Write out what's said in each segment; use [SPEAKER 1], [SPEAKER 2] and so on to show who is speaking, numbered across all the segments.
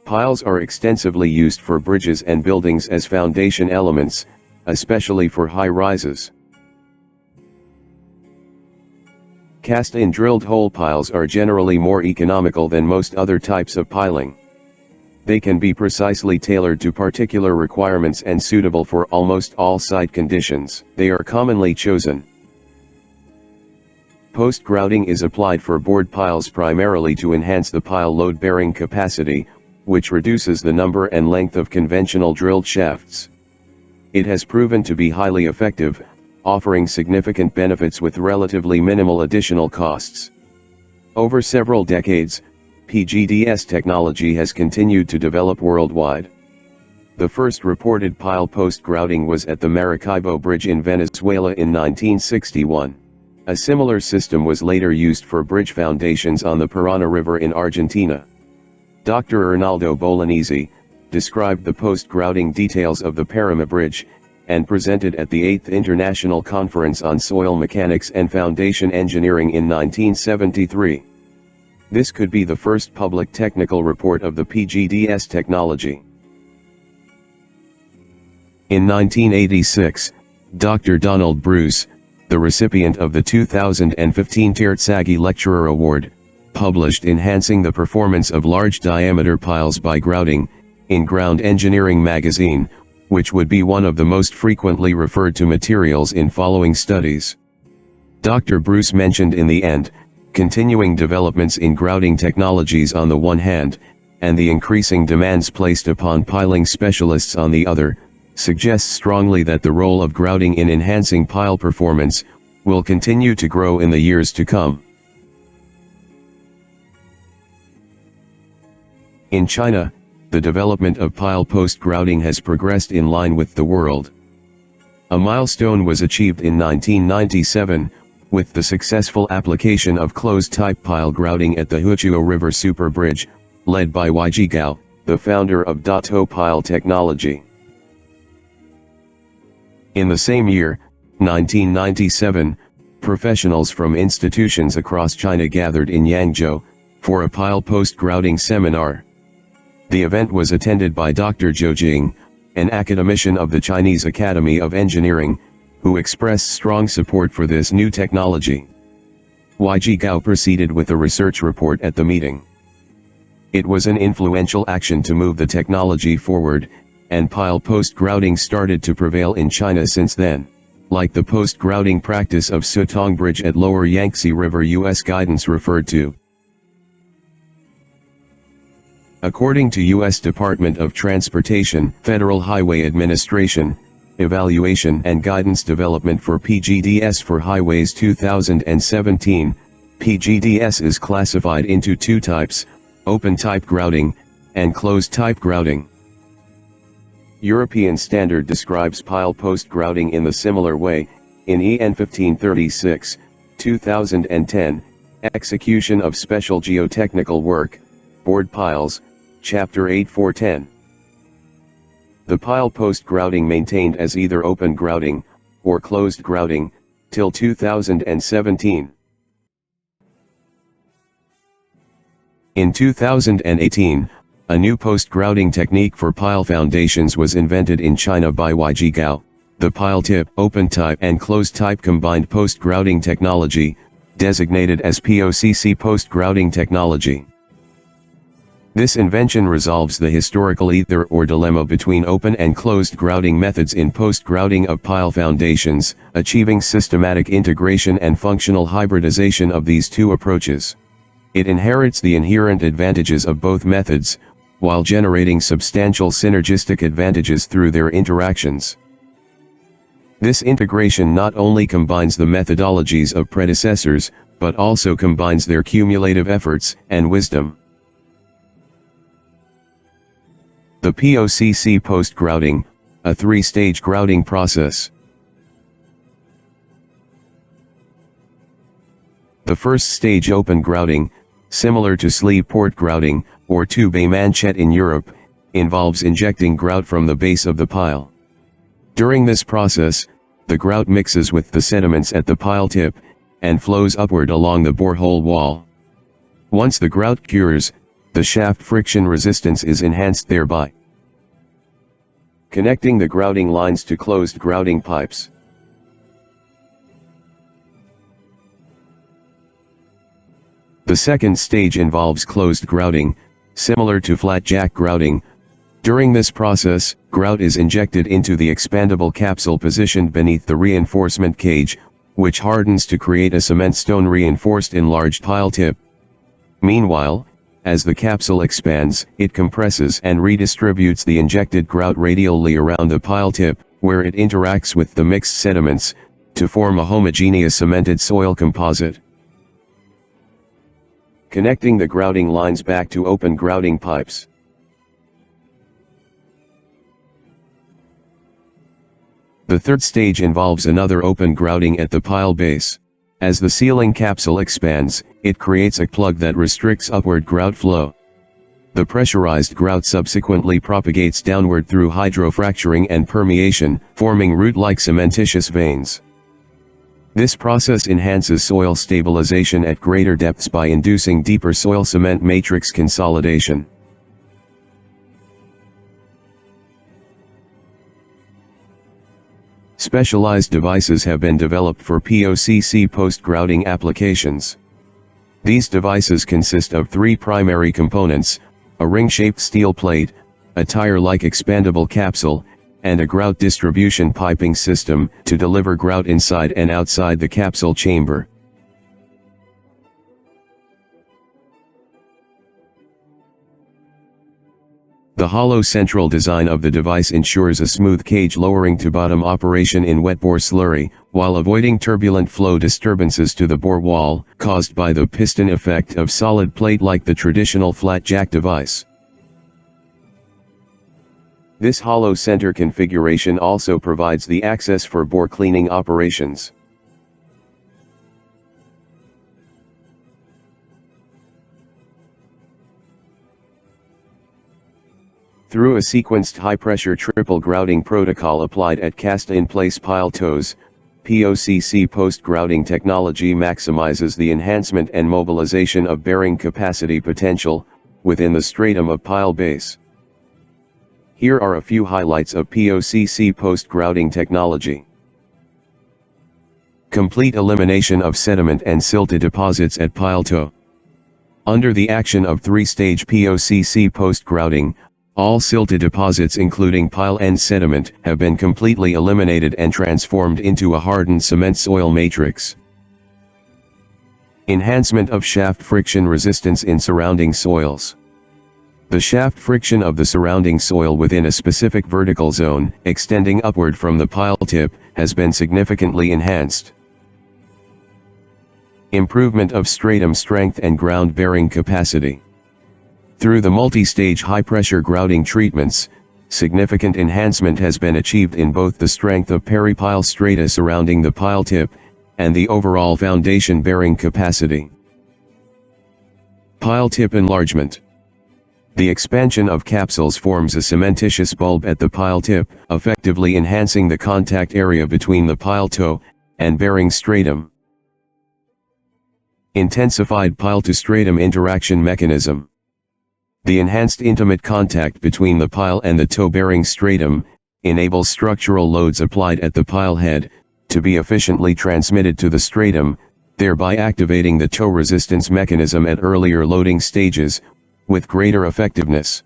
[SPEAKER 1] Piles are extensively used for bridges and buildings as foundation elements, especially for high rises. Cast-in drilled hole piles are generally more economical than most other types of piling. They can be precisely tailored to particular requirements and suitable for almost all site conditions. They are commonly chosen. Post-grouting is applied for board piles primarily to enhance the pile load-bearing capacity, which reduces the number and length of conventional drilled shafts. It has proven to be highly effective, offering significant benefits with relatively minimal additional costs. Over several decades, PGDS technology has continued to develop worldwide. The first reported pile post-grouting was at the Maracaibo Bridge in Venezuela in 1961. A similar system was later used for bridge foundations on the Parana River in Argentina. Dr. Arnaldo Bolognesi described the post-grouting details of the Parana Bridge, and presented at the 8th International Conference on Soil Mechanics and Foundation Engineering in 1973. This could be the first public technical report of the PGDS technology. In 1986, Dr. Donald Bruce, the recipient of the 2015 Terzaghi Lecturer Award, published Enhancing the Performance of Large Diameter Piles by Grouting, in Ground Engineering magazine, which would be one of the most frequently referred to materials in following studies. Dr. Bruce mentioned in the end, continuing developments in grouting technologies on the one hand, and the increasing demands placed upon piling specialists on the other, suggests strongly that the role of grouting in enhancing pile performance will continue to grow in the years to come. In China, the development of pile post-grouting has progressed in line with the world. A milestone was achieved in 1997, with the successful application of closed-type pile grouting at the Huchuo River Super Bridge, led by Weiji Gao, the founder of Dato Pile Technology. In the same year, 1997, professionals from institutions across China gathered in Yangzhou, for a pile post-grouting seminar. The event was attended by Dr. Zhou Jing, an academician of the Chinese Academy of Engineering, who expressed strong support for this new technology. Weiji Gao proceeded with a research report at the meeting. It was an influential action to move the technology forward, and pile post-grouting started to prevail in China since then, like the post-grouting practice of Sutong Bridge at Lower Yangtze River. U.S. guidance referred to. According to U.S. Department of Transportation, Federal Highway Administration, Evaluation and Guidance Development for PGDS for Highways 2017, PGDS is classified into two types, open-type grouting, and closed-type grouting. European standard describes pile post-grouting in the similar way, in EN 1536, 2010, Execution of Special Geotechnical Work, Board Piles, Chapter 8.410. The pile post-grouting maintained as either open grouting, or closed grouting, till 2017. In 2018, a new post-grouting technique for pile foundations was invented in China by Weiji Gao, the pile tip, open type and closed type combined post-grouting technology, designated as POCC post-grouting technology. This invention resolves the historical either or dilemma between open and closed grouting methods in post-grouting of pile foundations, achieving systematic integration and functional hybridization of these two approaches. It inherits the inherent advantages of both methods, while generating substantial synergistic advantages through their interactions. This integration not only combines the methodologies of predecessors, but also combines their cumulative efforts and wisdom. The POCC post-grouting, a three-stage grouting process. The first stage, open grouting, similar to sleeve port grouting, or tube manchette in Europe, involves injecting grout from the base of the pile. During this process, the grout mixes with the sediments at the pile tip, and flows upward along the borehole wall. Once the grout cures, The shaft friction resistance is enhanced thereby. Connecting the grouting lines to closed grouting pipes. The second stage involves closed grouting, similar to flat jack grouting. During this process, grout is injected into the expandable capsule positioned beneath the reinforcement cage, which hardens to create a cement stone reinforced enlarged pile tip. Meanwhile, as the capsule expands, it compresses and redistributes the injected grout radially around the pile tip, where it interacts with the mixed sediments, to form a homogeneous cemented soil composite. Connecting the grouting lines back to open grouting pipes. The third stage involves another open grouting at the pile base. As the sealing capsule expands, it creates a plug that restricts upward grout flow. The pressurized grout subsequently propagates downward through hydrofracturing and permeation, forming root-like cementitious veins. This process enhances soil stabilization at greater depths by inducing deeper soil cement matrix consolidation. Specialized devices have been developed for POCC post-grouting applications. These devices consist of three primary components: a ring-shaped steel plate, a tire-like expandable capsule, and a grout distribution piping system to deliver grout inside and outside the capsule chamber. The hollow central design of the device ensures a smooth cage lowering to bottom operation in wet bore slurry, while avoiding turbulent flow disturbances to the bore wall, caused by the piston effect of solid plate like the traditional flat jack device. This hollow center configuration also provides the access for bore cleaning operations. Through a sequenced high-pressure triple grouting protocol applied at cast-in-place pile toes, POCC post-grouting technology maximizes the enhancement and mobilization of bearing capacity potential within the stratum of pile base. Here are a few highlights of POCC post-grouting technology. Complete elimination of sediment and silted deposits at pile toe. Under the action of three-stage POCC post-grouting, all silted deposits including pile end sediment have been completely eliminated and transformed into a hardened cement soil matrix. Enhancement of shaft friction resistance in surrounding soils. The shaft friction of the surrounding soil within a specific vertical zone, extending upward from the pile tip, has been significantly enhanced. Improvement of stratum strength and ground bearing capacity. Through the multi-stage high-pressure grouting treatments, significant enhancement has been achieved in both the strength of peri-pile strata surrounding the pile tip, and the overall foundation bearing capacity. Pile tip enlargement. The expansion of capsules forms a cementitious bulb at the pile tip, effectively enhancing the contact area between the pile toe and bearing stratum. Intensified pile to stratum interaction mechanism. The enhanced intimate contact between the pile and the toe-bearing stratum enables structural loads applied at the pile head to be efficiently transmitted to the stratum, thereby activating the toe resistance mechanism at earlier loading stages with greater effectiveness.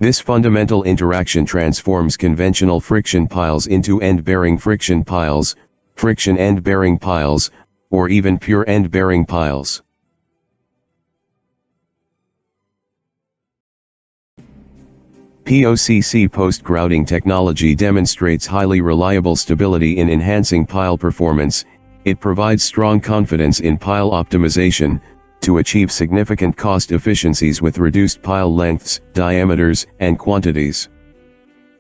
[SPEAKER 1] This fundamental interaction transforms conventional friction piles into end-bearing friction piles, friction end-bearing piles, or even pure end-bearing piles. POCC post-grouting technology demonstrates highly reliable stability in enhancing pile performance. It provides strong confidence in pile optimization to achieve significant cost efficiencies with reduced pile lengths, diameters, and quantities.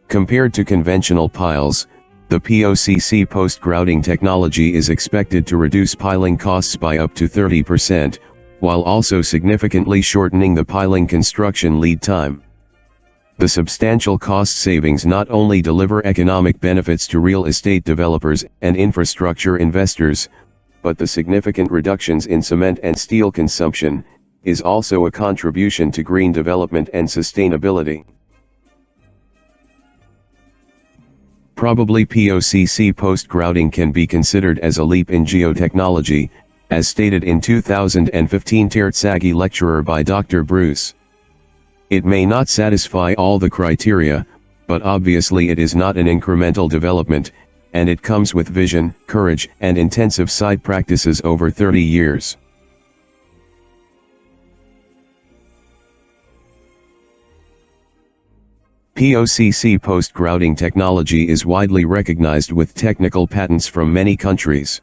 [SPEAKER 1] Compared to conventional piles, the POCC post-grouting technology is expected to reduce piling costs by up to 30%, while also significantly shortening the piling construction lead time. The substantial cost savings not only deliver economic benefits to real estate developers and infrastructure investors, but the significant reductions in cement and steel consumption is also a contribution to green development and sustainability. Probably POCC post-grouting can be considered as a leap in geotechnology, as stated in 2015 Tertsagi lecturer by Dr. Bruce. It may not satisfy all the criteria, but obviously it is not an incremental development, and it comes with vision, courage, and intensive site practices over 30 years. POCC post-grouting technology is widely recognized with technical patents from many countries.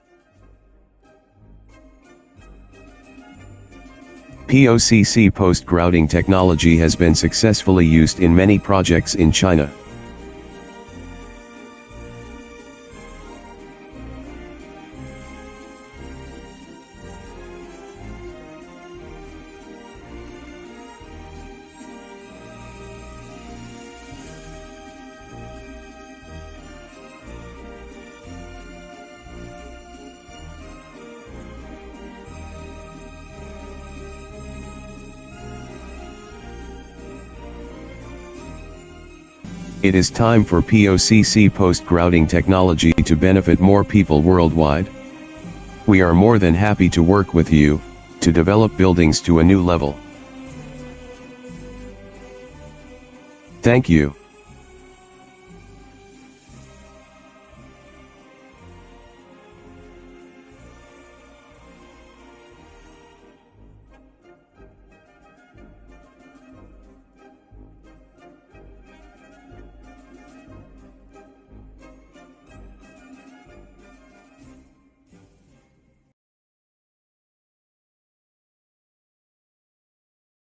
[SPEAKER 1] POCC post-grouting technology has been successfully used in many projects in China. It is time for POCC post-grouting technology to benefit more people worldwide. We are more than happy to work with you, to develop buildings to a new level. Thank you.